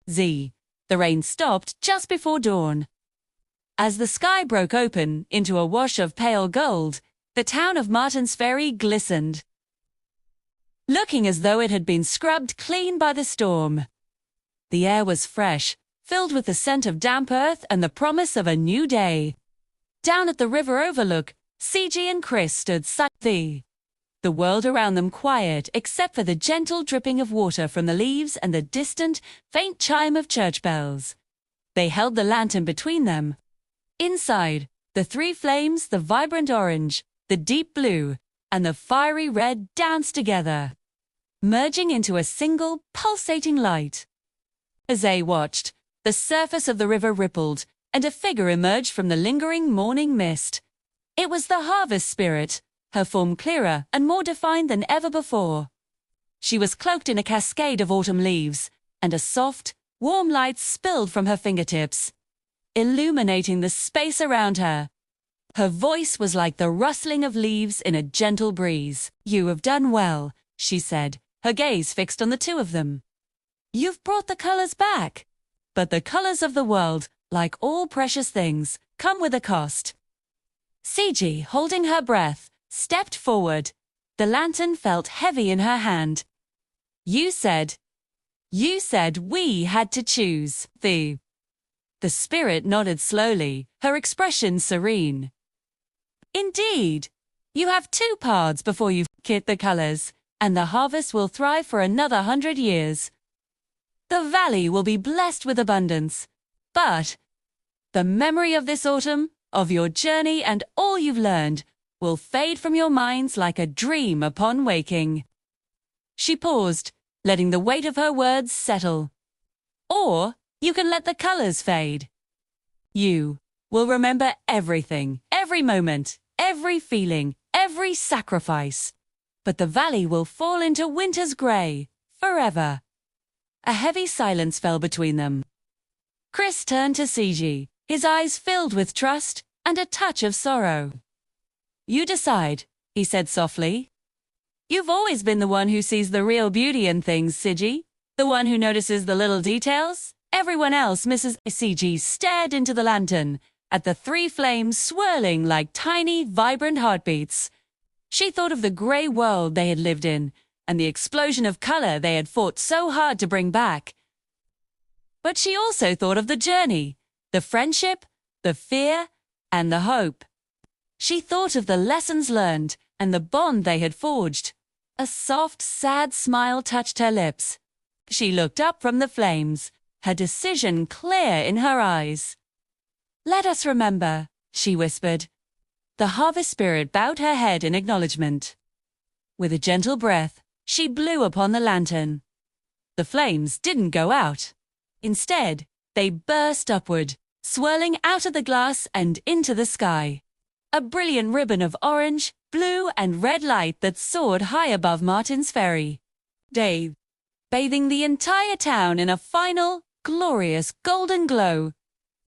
Z. The rain stopped just before dawn. As the sky broke open into a wash of pale gold, the town of Martin's Ferry glistened, looking as though it had been scrubbed clean by the storm. The air was fresh, filled with the scent of damp earth and the promise of a new day. Down at the river overlook, CG and Chris stood silently, the world around them quiet except for the gentle dripping of water from the leaves and the distant, faint chime of church bells. They held the lantern between them. Inside, the three flames, the vibrant orange, the deep blue, and the fiery red danced together, merging into a single, pulsating light. As they watched, the surface of the river rippled, and a figure emerged from the lingering morning mist. It was the harvest spirit, her form clearer and more defined than ever before. She was cloaked in a cascade of autumn leaves, and a soft, warm light spilled from her fingertips, illuminating the space around her. Her voice was like the rustling of leaves in a gentle breeze. "You have done well," she said, her gaze fixed on the two of them. "You've brought the colors back. But the colors of the world, like all precious things, come with a cost." CG, holding her breath, stepped forward. The lantern felt heavy in her hand. You said we had to choose. The spirit nodded slowly, her expression serene. "Indeed. You have two paths before you get the colors, and the harvest will thrive for another 100 years. The valley will be blessed with abundance, but the memory of this autumn, of your journey and all you've learned, will fade from your minds like a dream upon waking." She paused, letting the weight of her words settle. "Or you can let the colors fade. You will remember everything, every moment, every feeling, every sacrifice. But the valley will fall into winter's gray, forever." A heavy silence fell between them. Chris turned to CG, his eyes filled with trust and a touch of sorrow. "You decide," he said softly. "You've always been the one who sees the real beauty in things, CG. The one who notices the little details. Everyone else misses." CG stared into the lantern, at the three flames swirling like tiny, vibrant heartbeats. She thought of the grey world they had lived in, and the explosion of color they had fought so hard to bring back. But she also thought of the journey, the friendship, the fear, and the hope. She thought of the lessons learned and the bond they had forged. A soft, sad smile touched her lips. She looked up from the flames, her decision clear in her eyes. "Let us remember," she whispered. The harvest spirit bowed her head in acknowledgement. With a gentle breath, she blew upon the lantern. The flames didn't go out. Instead, they burst upward, swirling out of the glass and into the sky. A brilliant ribbon of orange, blue, and red light that soared high above Martin's Ferry. Bathing the entire town in a final, glorious golden glow.